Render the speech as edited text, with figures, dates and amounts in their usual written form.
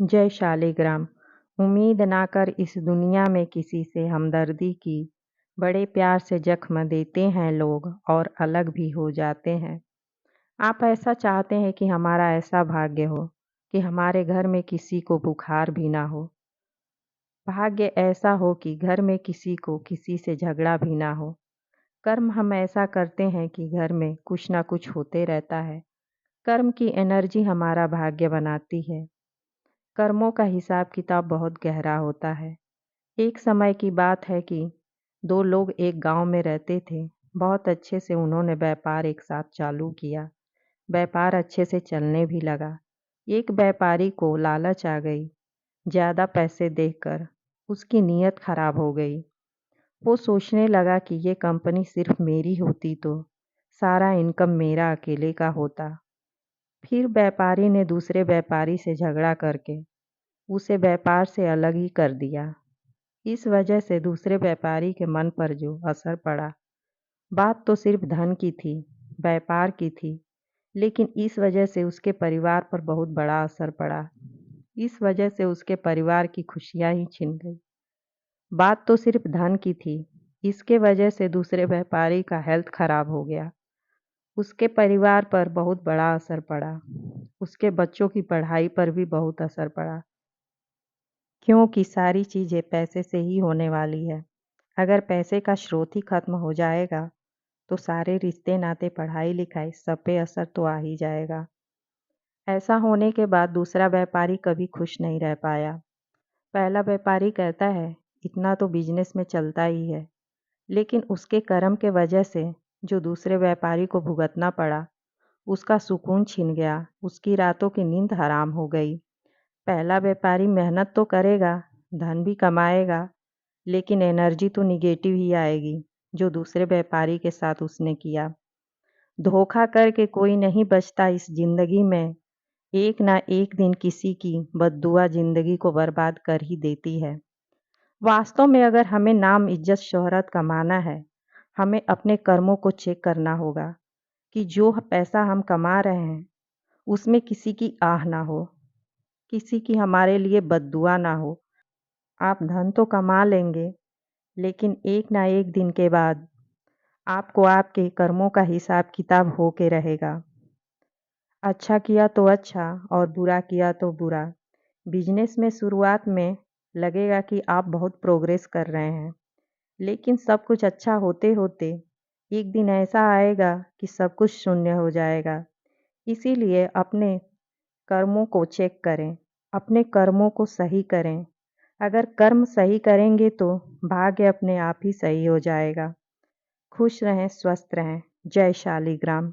जय शालिग्राम। उम्मीद ना कर इस दुनिया में किसी से हमदर्दी की, बड़े प्यार से जख्म देते हैं लोग और अलग भी हो जाते हैं। आप ऐसा चाहते हैं कि हमारा ऐसा भाग्य हो कि हमारे घर में किसी को बुखार भी ना हो। भाग्य ऐसा हो कि घर में किसी को किसी से झगड़ा भी ना हो। कर्म हम ऐसा करते हैं कि घर में कुछ ना कुछ होते रहता है। कर्म की एनर्जी हमारा भाग्य बनाती है। कर्मों का हिसाब किताब बहुत गहरा होता है। एक समय की बात है कि दो लोग एक गांव में रहते थे। बहुत अच्छे से उन्होंने व्यापार एक साथ चालू किया। व्यापार अच्छे से चलने भी लगा। एक व्यापारी को लालच आ गई। ज़्यादा पैसे देखकर उसकी नीयत खराब हो गई। वो सोचने लगा कि ये कंपनी सिर्फ मेरी होती तो सारा इनकम मेरा अकेले का होता। फिर व्यापारी ने दूसरे व्यापारी से झगड़ा करके उसे व्यापार से अलग ही कर दिया। इस वजह से दूसरे व्यापारी के मन पर जो असर पड़ा, बात तो सिर्फ धन की थी, व्यापार की थी, लेकिन इस वजह से उसके परिवार पर बहुत बड़ा असर पड़ा। इस वजह से उसके परिवार की खुशियां ही छिन गई। बात तो सिर्फ धन की थी, इसके वजह से दूसरे व्यापारी का हेल्थ खराब हो गया। उसके परिवार पर बहुत बड़ा असर पड़ा। उसके बच्चों की पढ़ाई पर भी बहुत असर पड़ा, क्योंकि सारी चीज़ें पैसे से ही होने वाली है। अगर पैसे का स्रोत ही खत्म हो जाएगा तो सारे रिश्ते नाते पढ़ाई लिखाई सब पे असर तो आ ही जाएगा। ऐसा होने के बाद दूसरा व्यापारी कभी खुश नहीं रह पाया। पहला व्यापारी कहता है इतना तो बिजनेस में चलता ही है, लेकिन उसके कर्म के वजह से जो दूसरे व्यापारी को भुगतना पड़ा, उसका सुकून छिन गया, उसकी रातों की नींद हराम हो गई। पहला व्यापारी मेहनत तो करेगा, धन भी कमाएगा, लेकिन एनर्जी तो निगेटिव ही आएगी, जो दूसरे व्यापारी के साथ उसने किया। धोखा करके कोई नहीं बचता इस ज़िंदगी में। एक ना एक दिन किसी की बद्दुआ ज़िंदगी को बर्बाद कर ही देती है। वास्तव में अगर हमें नाम, इज़्ज़त, शोहरत कमाना है, हमें अपने कर्मों को चेक करना होगा कि जो पैसा हम कमा रहे हैं, उसमें किसी की आह ना हो, किसी की हमारे लिए बद्दुआ ना हो। आप धन तो कमा लेंगे, लेकिन एक ना एक दिन के बाद आपको आपके कर्मों का हिसाब किताब हो के रहेगा। अच्छा किया तो अच्छा और बुरा किया तो बुरा। बिजनेस में शुरुआत में लगेगा कि आप बहुत प्रोग्रेस कर रहे हैं, लेकिन सब कुछ अच्छा होते होते एक दिन ऐसा आएगा कि सब कुछ शून्य हो जाएगा। इसीलिए अपने कर्मों को चेक करें, अपने कर्मों को सही करें। अगर कर्म सही करेंगे तो भाग्य अपने आप ही सही हो जाएगा। खुश रहें, स्वस्थ रहें। जय शालिग्राम।